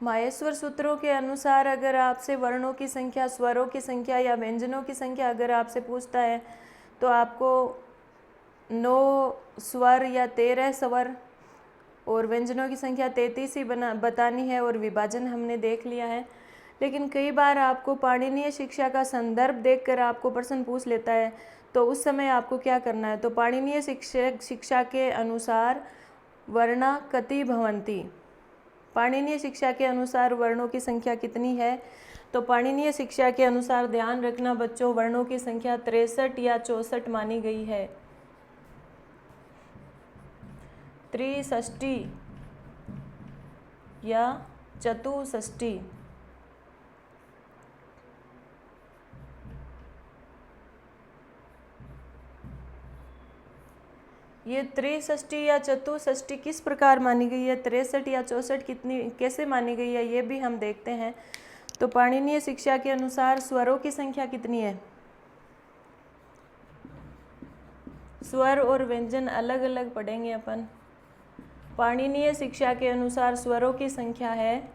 माहेश्वर सूत्रों के अनुसार अगर आपसे वर्णों की संख्या, स्वरों की संख्या या व्यंजनों की संख्या अगर आपसे पूछता है तो आपको 9 स्वर या 13 स्वर और व्यंजनों की संख्या 33 ही बतानी है, और विभाजन हमने देख लिया है। लेकिन कई बार आपको पाणिनीय शिक्षा का संदर्भ देखकर आपको प्रश्न पूछ लेता है, तो उस समय आपको क्या करना है? तो पाणिनीय शिक्षा के अनुसार वर्णा कति भवन्ति, पाणिनीय शिक्षा के अनुसार वर्णों की संख्या कितनी है? तो पाणिनीय शिक्षा के अनुसार ध्यान रखना बच्चों, वर्णों की संख्या 63 या 64 मानी गई है। 63 या 64। ये 63 या 64 किस प्रकार मानी गई है, 63 या 64 कितनी कैसे मानी गई है, ये भी हम देखते हैं। तो पाणिनीय शिक्षा के अनुसार स्वरों की संख्या कितनी है? स्वर और व्यंजन अलग अलग पढ़ेंगे अपन। पाणिनीय शिक्षा के अनुसार स्वरों की संख्या है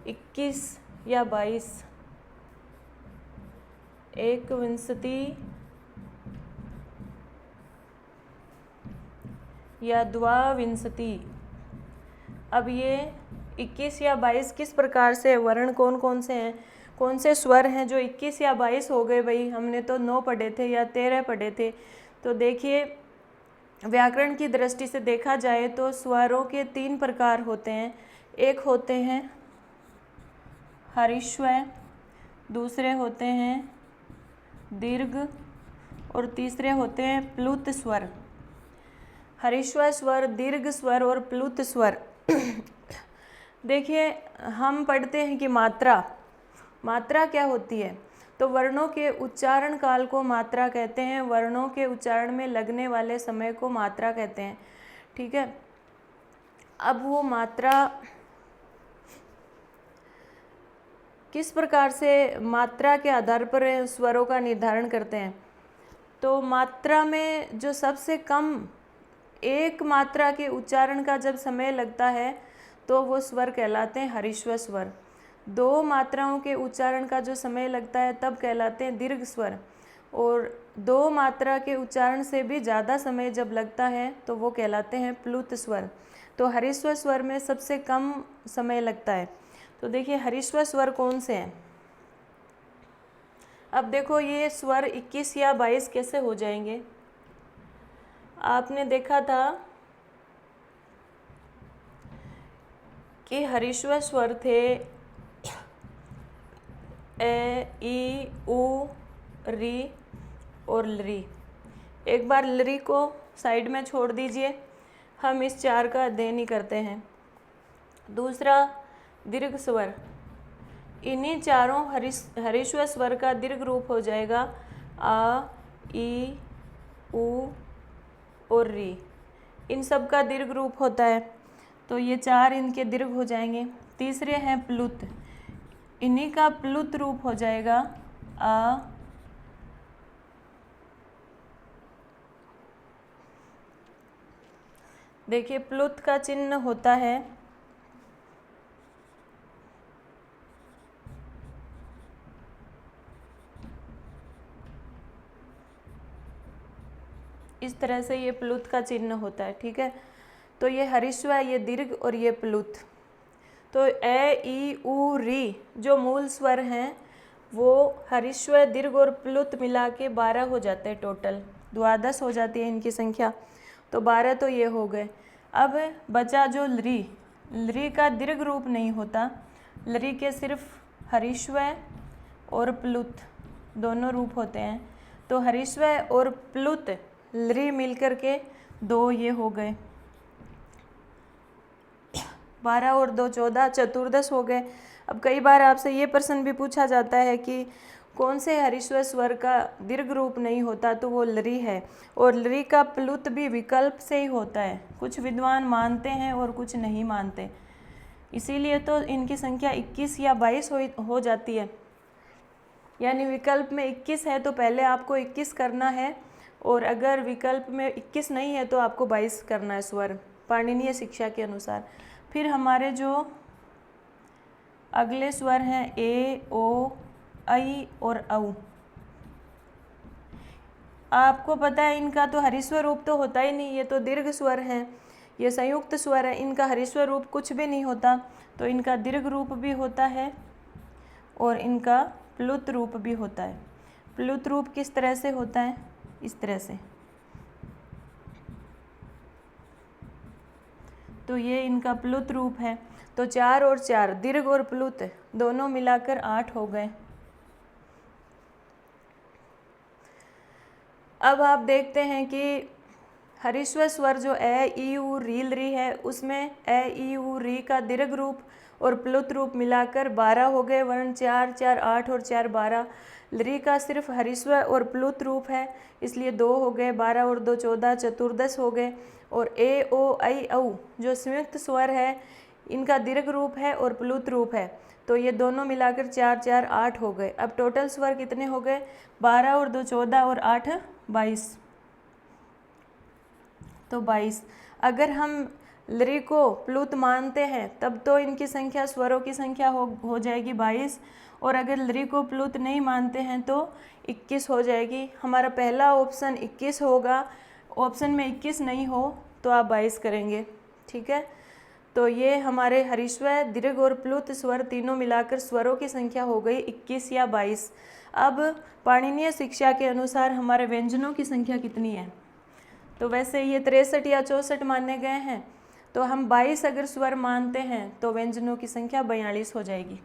21 या 22, 21 या 22। अब ये 21 या 22 किस प्रकार से, वर्ण कौन कौन से हैं, कौन से स्वर हैं जो 21 या 22 हो गए? भाई हमने तो 9 पढ़े थे या 13 पढ़े थे। तो देखिए, व्याकरण की दृष्टि से देखा जाए तो स्वरों के 3 प्रकार होते हैं। एक होते हैं हरिस्व, दूसरे होते हैं दीर्घ, और तीसरे होते हैं प्लुत स्वर। हरिस्व स्वर, दीर्घ स्वर और प्लुत स्वर। देखिए, हम पढ़ते हैं कि मात्रा क्या होती है? तो वर्णों के उच्चारण काल को मात्रा कहते हैं, वर्णों के उच्चारण में लगने वाले समय को मात्रा कहते हैं। ठीक है, अब वो मात्रा किस प्रकार से मात्रा के आधार पर स्वरों का निर्धारण करते हैं? तो मात्रा में जो सबसे कम एक मात्रा के उच्चारण का जब समय लगता है तो वो स्वर कहलाते हैं हरिस्व स्वर। 2 मात्राओं के उच्चारण का जो समय लगता है तब कहलाते हैं दीर्घ स्वर, और 2 मात्रा के उच्चारण से भी ज़्यादा समय जब लगता है तो वो कहलाते हैं प्लुत स्वर। तो हरिस्व स्वर में सबसे कम समय लगता है। तो देखिए, हरिस्व स्वर कौन से हैं? अब देखो, ये स्वर 21 या 22 कैसे हो जाएंगे? आपने देखा था कि हरिस्व स्वर थे ए, ई, उ, री और लरी। एक बार लरी को साइड में छोड़ दीजिए, हम इस 4 का अध्ययन ही करते हैं। दूसरा दीर्घ स्वर, इन्हीं चारों हरिस्व स्वर का दीर्घ रूप हो जाएगा आ, ई, उ और री। इन सब का दीर्घ रूप होता है, तो ये 4 इनके दीर्घ हो जाएंगे। तीसरे हैं प्लुत, इन्हीं का प्लुत रूप हो जाएगा आ, देखिए प्लुत का चिन्ह होता है इस तरह से, ये प्लुत का चिन्ह होता है। ठीक है, तो ये हरिस्व, ये दीर्घ और ये प्लुत। तो ए, ई, उ, री जो मूल स्वर हैं वो हरिस्व, दीर्घ और प्लुत मिला के 12 हो जाते हैं, टोटल 12 हो जाती है इनकी संख्या। तो 12 तो ये हो गए। अब बचा जो लरी, लरी का दीर्घ रूप नहीं होता, लरी के सिर्फ हरिस्व और प्लुत दोनों रूप होते हैं। तो हरिस्व और प्लुत लरी मिलकर के 2 ये हो गए, 12 और 2 14, चतुर्दश हो गए। अब कई बार आपसे ये प्रश्न भी पूछा जाता है कि कौन से हरिस्व स्वर का दीर्घ रूप नहीं होता, तो वो लरी है, और लरी का प्लुत भी विकल्प से ही होता है। कुछ विद्वान मानते हैं और कुछ नहीं मानते, इसीलिए तो इनकी संख्या 21 या 22 हो जाती है। यानी विकल्प में 21 है तो पहले आपको 21 करना है, और अगर विकल्प में 21 नहीं है तो आपको 22 करना है स्वर, पाणिनीय शिक्षा के अनुसार। फिर हमारे जो अगले स्वर हैं ए, ओ, ऐ और औ। आपको पता है इनका तो हरिस्वर रूप तो होता ही नहीं, ये तो दीर्घ स्वर हैं, ये संयुक्त स्वर है, इनका हरिस्वर रूप कुछ भी नहीं होता। तो इनका दीर्घ रूप भी होता है और इनका प्लुत रूप भी होता है। प्लुत रूप किस तरह से होता है? इस तरह से। तो ये इनका प्लुत रूप है। तो 4 और 4 दीर्घ और प्लुत दोनों मिलाकर 8 हो गए। अब आप देखते हैं कि हरिस्वर स्वर जो ए, ई, उ, री, री है, उसमें ए, ई, उ, री का दीर्घ रूप और प्लुत रूप मिलाकर 12 हो गए वर्ण। 4, 4, 8 और 4 12। री का सिर्फ हरिस्वर और प्लुत रूप है, इसलिए 2 हो गए। 12 और 2 14, चतुर्दश हो गए। और ए, ओ, ऐ, औ जो संयुक्त स्वर है, इनका दीर्घ रूप है और प्लुत रूप है, तो ये दोनों मिलाकर 4, 4, 8 हो गए। अब टोटल स्वर कितने हो गए? 12 और 2 14 और 8 22। तो 22। अगर हम लरी को प्लुत मानते हैं तब तो इनकी संख्या स्वरों की संख्या हो जाएगी 22, और अगर लरी को प्लुत नहीं मानते हैं तो 21 हो जाएगी। हमारा पहला ऑप्शन 21 होगा। ऑप्शन में 21 नहीं हो तो आप 22 करेंगे, ठीक है। तो ये हमारे हरिस्वर, दीर्घ और प्लुत स्वर तीनों मिलाकर स्वरों की संख्या हो गई 21 या 22। अब पाणिनीय शिक्षा के अनुसार हमारे व्यंजनों की संख्या कितनी है? तो वैसे ये 63 या 64 माने गए हैं, तो हम 22 अगर स्वर मानते हैं तो व्यंजनों की संख्या 42 हो जाएगी।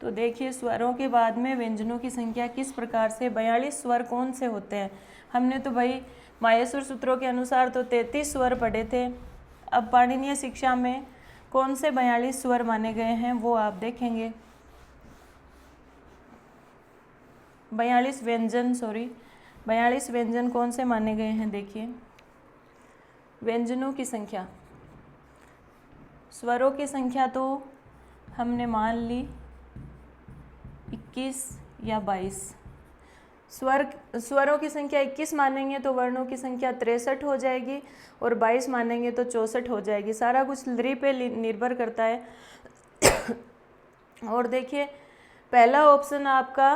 तो देखिए स्वरों के बाद में व्यंजनों की संख्या किस प्रकार से, 42 स्वर कौन से होते हैं। हमने तो भाई माहेश्वर सूत्रों के अनुसार तो 33 स्वर पढ़े थे। अब पाणिनीय शिक्षा में कौन से 42 स्वर माने गए हैं वो आप देखेंगे। 42 व्यंजन कौन से माने गए हैं? देखिए व्यंजनों की संख्या, स्वरों की संख्या तो हमने मान ली 21 या 22। स्वरों की संख्या 21 मानेंगे तो वर्णों की संख्या 63 हो जाएगी, और 22 मानेंगे तो 64 हो जाएगी। सारा कुछ लरी पे निर्भर करता है। और देखिए पहला ऑप्शन आपका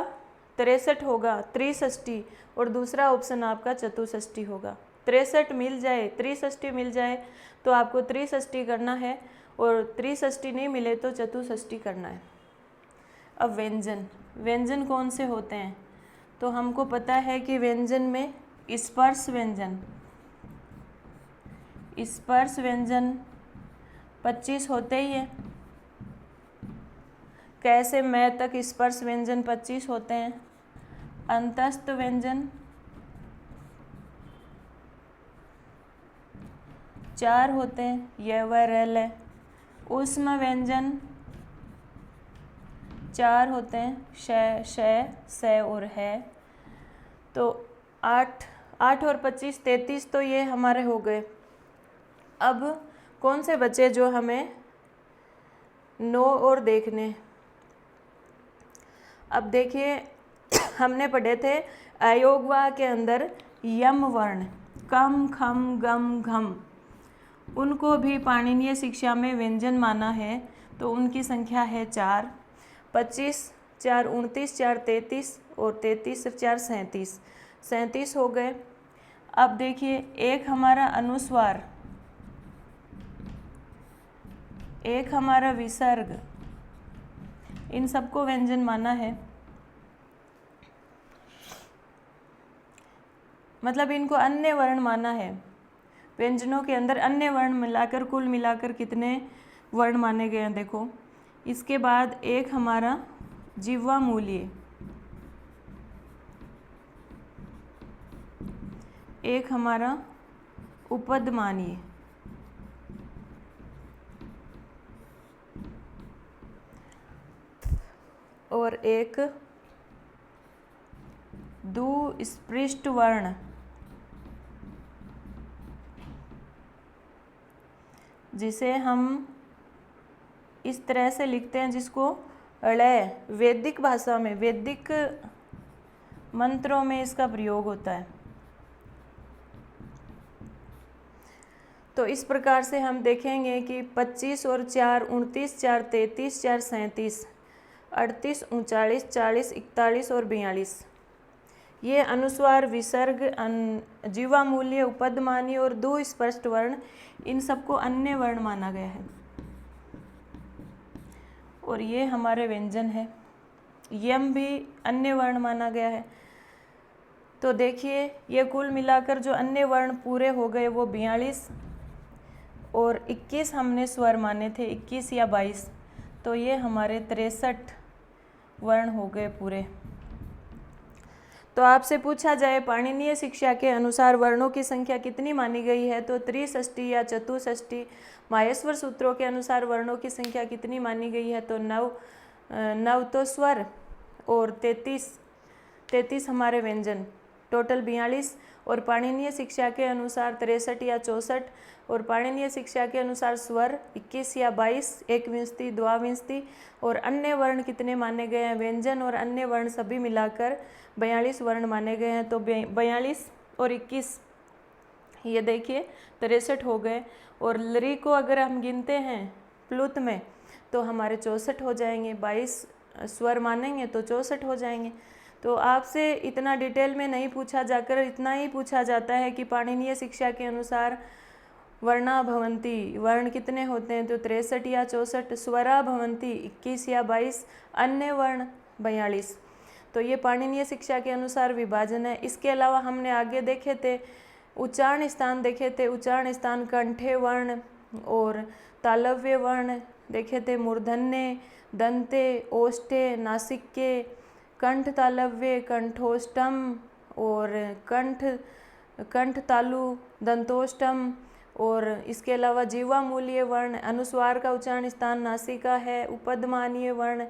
63 होगा, त्रिषष्टि, और दूसरा ऑप्शन आपका चतुष्षष्टि होगा। 63 मिल जाए, त्रिषष्टि मिल जाए तो आपको त्रिषष्टि करना है, और त्रिषष्टि नहीं मिले तो चतुष्षष्टि करना है। अब व्यंजन कौन से होते हैं? तो हमको पता है कि व्यंजन में स्पर्श व्यंजन 25 होते ही है। कैसे मैं तक स्पर्श व्यंजन 25 होते हैं। अंतस्थ व्यंजन 4 होते हैं, यह व रल है। ऊष्म व्यंजन 4 होते हैं, श और है। तो 8 और 25 33, तो ये हमारे हो गए। अब कौन से बचे जो हमें 9 और देखने। अब देखिए हमने पढ़े थे अयोगवा के अंदर यम वर्ण, कम, खम, गम, घम, उनको भी पाणिनीय शिक्षा में व्यंजन माना है। तो उनकी संख्या है 4। 25, 4 29, 4 33, और 33 और 4 37 हो गए। अब देखिए एक हमारा अनुस्वार, एक हमारा विसर्ग, इन सबको व्यंजन माना है। मतलब इनको अन्य वर्ण माना है। व्यंजनों के अंदर अन्य वर्ण मिलाकर कुल मिलाकर कितने वर्ण माने गए हैं देखो। इसके बाद एक हमारा जिह्वा मूल्य, एक हमारा उपदमानीय, और एक दुस्पृष्ट वर्ण, जिसे हम इस तरह से लिखते हैं, जिसको ळ, वैदिक भाषा में, वैदिक मंत्रों में इसका प्रयोग होता है। तो इस प्रकार से हम देखेंगे कि 25 और 4 29, 4 33, 4 37, 38, 39, 40, 41 और 42 ये अनुस्वार, विसर्ग, जीवामूल्य, उपदमानी और दो स्पष्ट वर्ण, इन सबको अन्य वर्ण माना गया है। और ये हमारे व्यंजन है, यम भी अन्य वर्ण माना गया है। तो देखिए ये कुल मिलाकर जो अन्य वर्ण पूरे हो गए वो 42 और 21 हमने स्वर माने थे, 21 या 22, तो ये हमारे 63 वर्ण हो गए पूरे। तो आपसे पूछा जाए पाणिनीय शिक्षा के अनुसार वर्णों की संख्या कितनी मानी गई है, तो त्रिषष्टि या चतुष्षष्टि। माहेश्वर सूत्रों के अनुसार वर्णों की संख्या कितनी मानी गई है, तो 9 तो स्वर और 33 हमारे व्यंजन, टोटल 42। और पाणिनीय शिक्षा के अनुसार 63 या 64 और पाणिनीय शिक्षा के अनुसार स्वर 21 या 22, एकविंशति, द्वाविंशति। और अन्य वर्ण कितने माने गए हैं, व्यंजन और अन्य वर्ण सभी मिलाकर 42 वर्ण माने गए हैं। तो 42 और 21 ये देखिए 63 हो गए। और लरी को अगर हम गिनते हैं प्लुत में तो हमारे 64 हो जाएंगे, 22 स्वर मानेंगे तो 64 हो जाएंगे। तो आपसे इतना डिटेल में नहीं पूछा जाकर इतना ही पूछा जाता है कि पाणिनीय शिक्षा के अनुसार वर्णा भवंती, वर्ण कितने होते हैं, तो 63 या 64, स्वरा भवंती 21 या 22, अन्य वर्ण 42। तो ये पाणिनीय शिक्षा के अनुसार विभाजन है। इसके अलावा हमने आगे देखे थे उच्चारण स्थान देखे थे, उच्चारण स्थान कंठे वर्ण और तालव्य वर्ण देखे थे, मूर्धन्य, दंते, ओष्ठे, नासिके, कंठ तालव्य, कंठोष्टम और कंठ तालु, दंतोष्टम। और इसके अलावा जीवामूल्य वर्ण, अनुस्वार का उच्चारण स्थान नासिका है, उपदमानीय वर्ण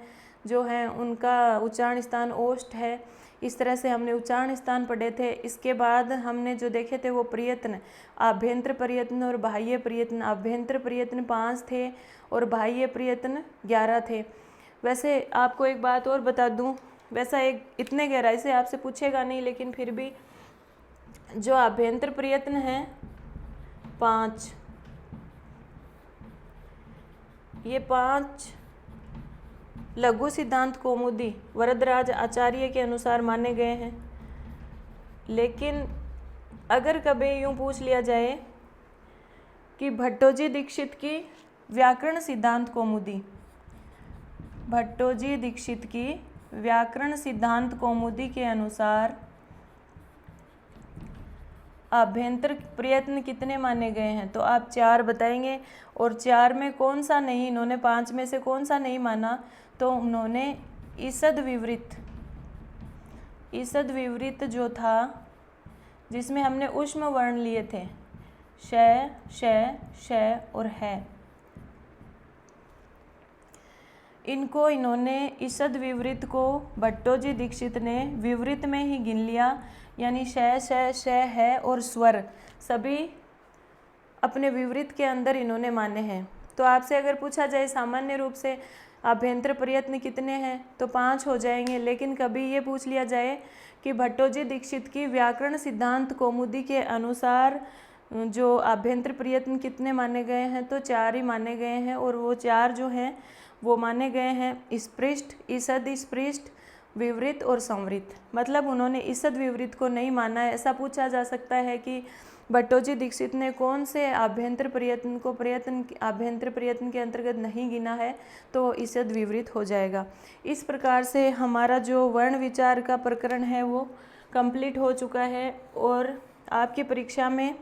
जो हैं उनका उच्चारण स्थान ओष्ठ है। इस तरह से हमने उच्चारण स्थान पढ़े थे। इसके बाद हमने जो देखे थे वो प्रयत्न, आभ्यंतर प्रयत्न और बाह्य प्रयत्न। आभ्यंतर प्रयत्न 5 थे और बाह्य प्रयत्न 11 थे। वैसे आपको एक बात और बता दूं, वैसा एक इतने गहराई से आपसे पूछेगा नहीं, लेकिन फिर भी जो आभ्यंतर प्रयत्न है 5, ये 5 लघु सिद्धांत कौमुदी वरदराज आचार्य के अनुसार माने गए हैं। लेकिन अगर कभी यूँ पूछ लिया जाए कि भट्टोजी दीक्षित की व्याकरण सिद्धांत कौमुदी, भट्टोजी दीक्षित की व्याकरण सिद्धांत कौमुदी के अनुसार आभ्यंतर प्रयत्न कितने माने गए हैं, तो आप 4 बताएंगे। और 4 में कौन सा नहीं, इन्होंने 5 में से कौन सा नहीं माना, तो उन्होंने ईसद विवृत जो था जिसमें हमने ऊष्म वर्ण लिए थे श, श और है, इन्होंने ईसद विवृत को भट्टोजी दीक्षित ने विवृत में ही गिन लिया, यानी श है और स्वर सभी अपने विवृत के अंदर इन्होंने माने हैं। तो आपसे अगर पूछा जाए सामान्य रूप से आभ्यंतर प्रयत्न कितने हैं, तो 5 हो जाएंगे। लेकिन कभी ये पूछ लिया जाए कि भट्टोजी दीक्षित की व्याकरण सिद्धांत कौमुदी के अनुसार जो आभ्यंतर प्रयत्न कितने माने गए हैं, तो 4 ही माने गए हैं। और वो 4 जो हैं वो माने गए हैं स्पृष्ट, ईसद स्पृष्ट, विवृत और संवृत। मतलब उन्होंने ईसद विवृत को नहीं माना है। ऐसा पूछा जा सकता है कि भट्टोजी दीक्षित ने कौन से आभ्यंतर प्रयत्न को आभ्यंतर प्रयत्न के अंतर्गत नहीं गिना है, तो ईसद विवृत हो जाएगा। इस प्रकार से हमारा जो वर्ण विचार का प्रकरण है वो कंप्लीट हो चुका है। और आपकी परीक्षा में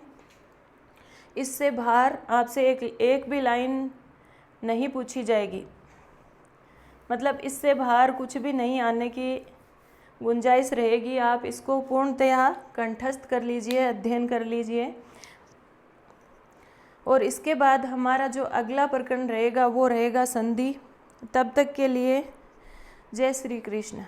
इससे बाहर आपसे एक भी लाइन नहीं पूछी जाएगी, मतलब इससे बाहर कुछ भी नहीं आने की गुंजाइश रहेगी। आप इसको पूर्णतया कंठस्थ कर लीजिए, अध्ययन कर लीजिए। और इसके बाद हमारा जो अगला प्रकरण रहेगा वो रहेगा संधि। तब तक के लिए जय श्री कृष्ण।